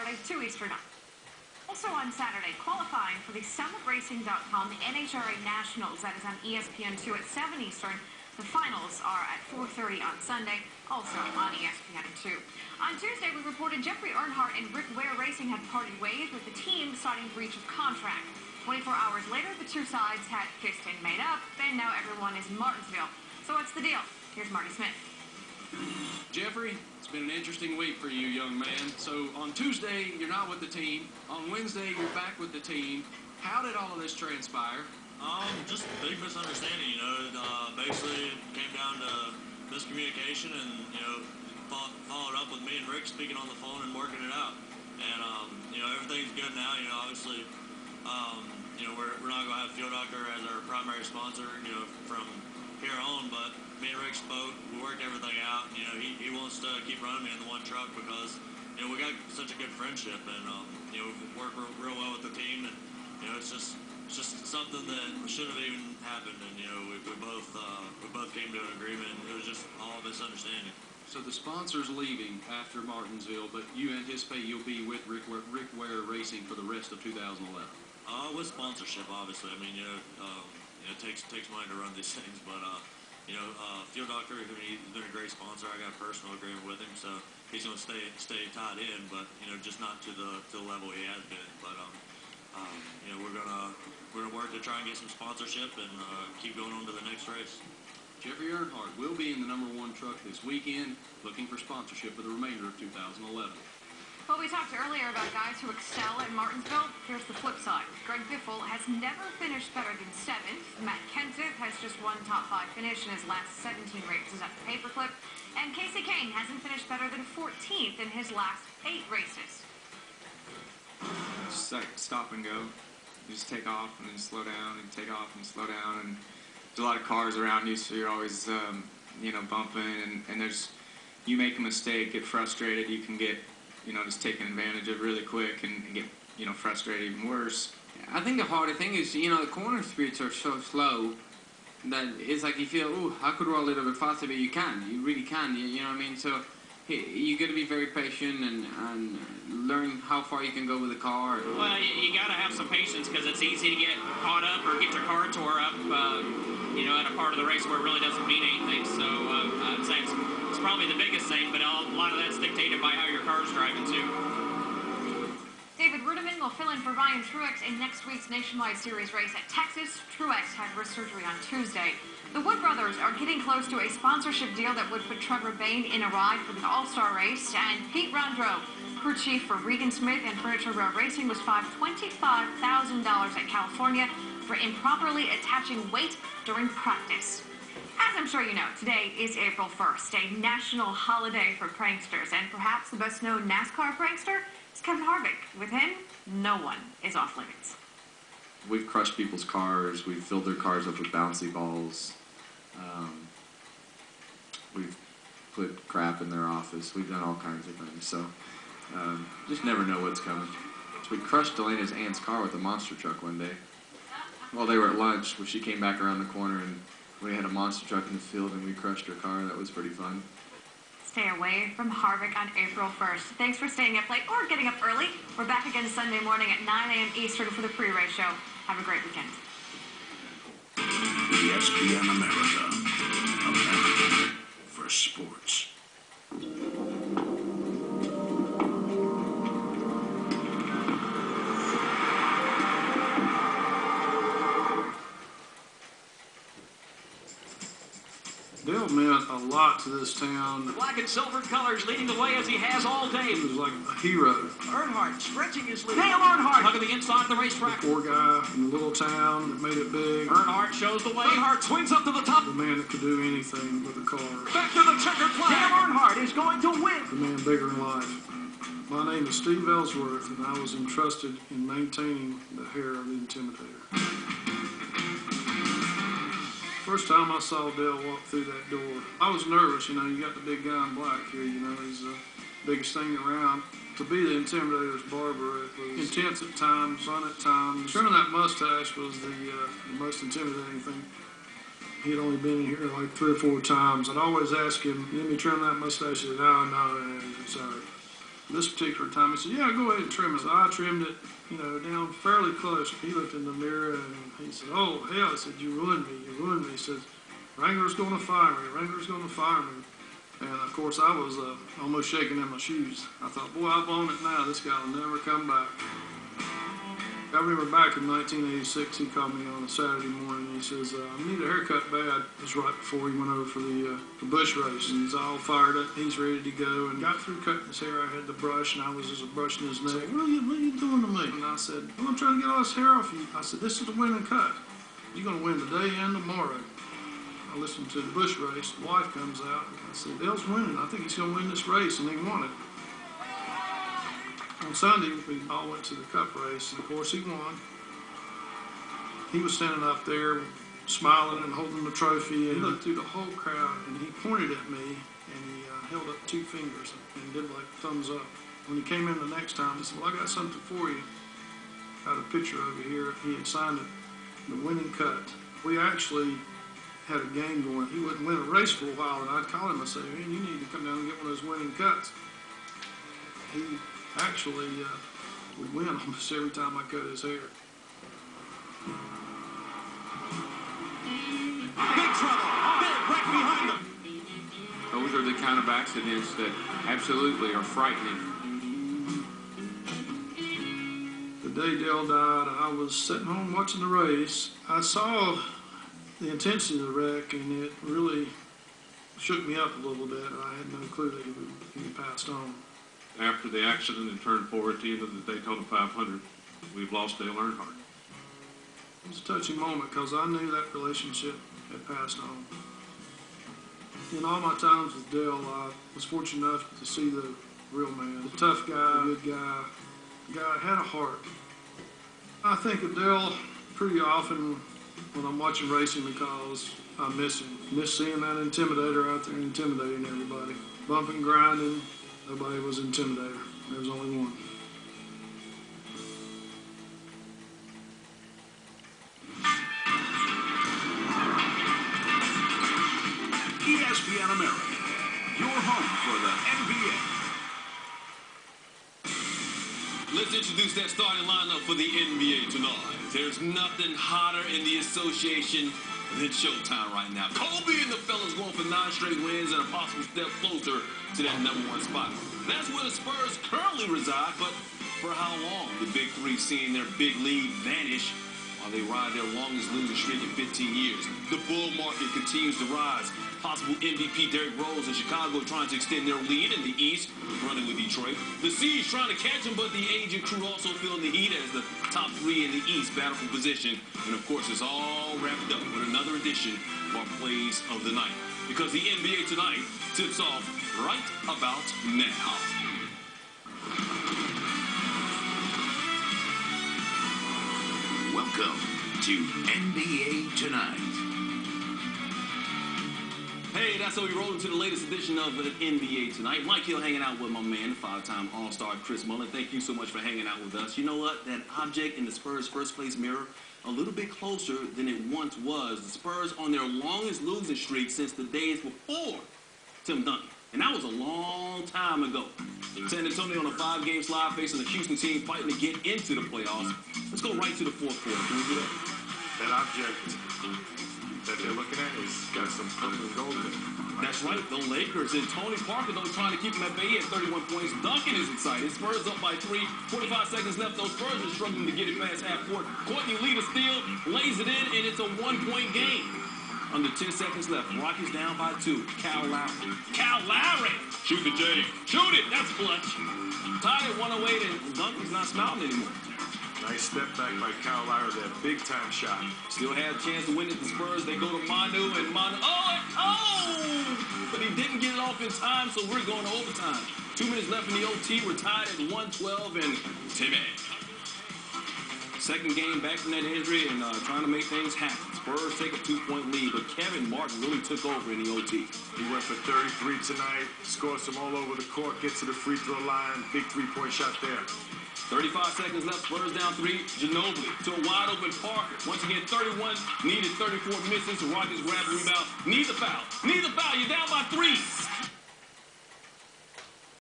Saturday, 2 Eastern. Also on Saturday, qualifying for the SummitRacing.com NHRA Nationals. That is on ESPN2 at 7 Eastern. The finals are at 4:30 on Sunday, also on ESPN2. On Tuesday, we reported Jeffrey Earnhardt and Rick Ware Racing had parted ways, with the team citing breach of contract. 24 hours later, the two sides had kissed and made up, and now everyone is in Martinsville. So what's the deal? Here's Marty Smith. Jeffrey, it's been an interesting week for you, young man. So on Tuesday, you're not with the team. On Wednesday, you're back with the team. How did all of this transpire? Just a big misunderstanding, basically it came down to miscommunication and, followed up with me and Rick speaking on the phone and working it out. And, everything's good now, obviously, we're not going to have Field Doctor as our primary sponsor, from here on, but me and Rick spoke, we worked everything out, and, he wants to keep running me in the one truck because, we got such a good friendship and, we work real well with the team and, it's just something that should have even happened, and we both came to an agreement. It was just all a misunderstanding. So the sponsor's leaving after Martinsville, but you anticipate you'll be with Rick Ware Racing for the rest of 2011? With sponsorship, obviously. I mean, it takes money to run these things, but Field Doctor, he's been a great sponsor. I got a personal agreement with him, so he's going to stay tied in, but just not to the level he has been. But we're gonna work to try and get some sponsorship and keep going on to the next race. Jeffrey Earnhardt will be in the #1 truck this weekend, looking for sponsorship for the remainder of 2011. Well, we talked earlier about guys who excel at Martinsville. Here's the flip side. Greg Biffle has never finished better than 7th. Matt Kenseth has just one top 5 finish in his last 17 races at the Paperclip. And Casey Kane hasn't finished better than 14th in his last 8 races. Just like stop and go. You just take off and then slow down and take off and slow down, and there's a lot of cars around you, so you're always bumping, and there's, you make a mistake, get frustrated, you can get just taken advantage of really quick and get frustrated even worse. I think the harder thing is the corner speeds are so slow that it's like you feel, oh, I could roll a little bit faster, but you really can, you know what I mean? So you got to be very patient and learn how far you can go with the car. Well, you got to have some patience because it's easy to get caught up or get your car tore up, at a part of the race where it really doesn't mean anything. So I'd say it's probably the biggest thing, but a lot of that's dictated by how your car's driving too. David Rudiman will fill in for Ryan Truex in next week's Nationwide Series race at Texas. Truex had wrist surgery on Tuesday. The Wood brothers are getting close to a sponsorship deal that would put Trevor Bayne in a ride for the All-Star race. And Pete Rondreau, crew chief for Regan Smith and Furniture Row Racing, was fined $25,000 at California for improperly attaching weight during practice. As I'm sure you know, today is April 1st, a national holiday for pranksters. And perhaps the best-known NASCAR prankster is Kevin Harvick. With him, no one is off limits. We've crushed people's cars. We've filled their cars up with bouncy balls. We've put crap in their office. We've done all kinds of things. So just never know what's coming. So we crushed Delena's aunt's car with a monster truck one day. While they were at lunch, when she came back around the corner, and we had a monster truck in the field, and we crushed her car. That was pretty fun. Stay away from Harvick on April 1st. Thanks for staying up late or getting up early. We're back again Sunday morning at 9 a.m. Eastern for the pre-race show. Have a great weekend. ESPN America. America for sports. Dale meant a lot to this town. Black and silver colors leading the way as he has all day. He was like a hero. Earnhardt stretching his lead. Dale Earnhardt hugging the inside of the racetrack. The poor guy in the little town that made it big. Earnhardt shows the way. Earnhardt swings up to the top. The man that could do anything with a car. Back to the checkered flag. Dale Earnhardt is going to win. The man bigger in life. My name is Steve Ellsworth, and I was entrusted in maintaining the hair of the Intimidator. First time I saw Dale walk through that door, I was nervous. You got the big guy in black here, he's the biggest thing around. To be the Intimidator's barber, it was intense at times, fun at times. Trimming that mustache was the most intimidating thing. He had only been in here like 3 or 4 times. I'd always ask him, let me trim that mustache? He said, no, it's all right. This particular time, he said, yeah, go ahead and trim it. So I trimmed it, you know, down fairly close. He looked in the mirror and he said, oh, hell, I said, you ruined me, you ruined me. He said, Wrangler's going to fire me, Wrangler's going to fire me. And, of course, I was almost shaking in my shoes. I thought, boy, I've owned it now. This guy will never come back. I remember back in 1986, he called me on a Saturday morning. He says, I need a haircut bad. It was right before he went over for the bush race. And he's all fired up. He's ready to go. And got through cutting his hair. I had the brush, and I was just brushing his neck. What are you doing to me? And I said, well, I'm trying to get all this hair off you. I said, this is the winning cut. You're going to win today and tomorrow. I listened to the bush race. The wife comes out. I said, Dale's winning. I think he's going to win this race. And he won it. On Sunday, we all went to the cup race, and of course he won. He was standing up there smiling and holding the trophy, and he looked through the whole crowd, and he pointed at me, and he held up 2 fingers and did like thumbs up. When he came in the next time, he said, well, I got something for you. Got a picture over here. He had signed it, the winning cut. We actually had a game going. He wouldn't win a race for a while, and I'd call him and say, man, you need to come down and get one of those winning cuts. He actually would win almost every time I cut his hair. Big trouble. They're right behind them. Those are the kind of accidents that absolutely are frightening. The day Dale died, I was sitting home watching the race. I saw the intensity of the wreck, and it really shook me up a little bit. I had no clue that he had passed on. After the accident in turn 4 at the end of the Daytona 500, we've lost Dale Earnhardt. It was a touching moment because I knew that relationship had passed on. In all my times with Dale, I was fortunate enough to see the real man, the tough guy, the good guy, the guy that had a heart. I think of Dale pretty often when I'm watching racing because I miss him. Miss seeing that intimidator out there intimidating everybody. Bumping, grinding. Nobody was an intimidator. There was only one. ESPN America, your home for the NBA. Let's introduce that starting lineup for the NBA tonight. There's nothing hotter in the association than Showtime right now. Kobe and the fellas going for 9 straight wins and a possible step closer to that #1 spot. That's where the Spurs currently reside, but for how long? The Big Three seeing their big lead vanish while they ride their longest losing streak in 15 years. The bull market continues to rise. Possible MVP Derrick Rose in Chicago trying to extend their lead in the East, running with Detroit. The Siege trying to catch them, but the aging crew also feeling the heat as the top 3 in the East battle for position. And of course, it's all wrapped up with another edition of our Plays of the Night. Because the NBA tonight tips off right about now. Welcome to NBA Tonight. Hey, that's how we roll into the latest edition of the NBA Tonight. Mike Hill hanging out with my man, 5-time All-Star Chris Mullin. Thank you so much for hanging out with us. You know what? That object in the Spurs' first-place mirror, a little bit closer than it once was. The Spurs on their longest losing streak since the days before Tim Duncan. And that was a long time ago. San Antonio on a 5-game slide facing the Houston team fighting to get into the playoffs. Let's go right to the 4th quarter. Can we do that? That object that they're looking at is got some purple and gold in it. That's right, the Lakers and Tony Parker, though, trying to keep him at bay. He has 31 points. Duncan is excited. Spurs up by 3. 45 seconds left. Those Spurs are struggling to get it past half court. Courtney Lee to steal, lays it in, and it's a 1-point game. Under 10 seconds left. Rockies down by 2. Cal Lowry. Cal Lowry! Shoot the J. Shoot it! That's clutch. Tied at 108, and Duncan's not smiling anymore. Nice step back by Kyle Lowry, that big-time shot. Still had a chance to win it. The Spurs, they go to Manu, and Manu, oh! But he didn't get it off in time, so we're going to overtime. 2 minutes left in the OT. We're tied at 112, and Timmy. Second game back from that injury and trying to make things happen. Spurs take a 2-point lead, but Kevin Martin really took over in the OT. He went for 33 tonight, scores some all over the court, gets to the free throw line, big 3-point shot there. 35 seconds left, Spurs down 3. Ginobili to a wide open Parker. Once again, 31, needed 34 misses. The Rockets grab the rebound. Need the foul. Need the foul. You're down by 3.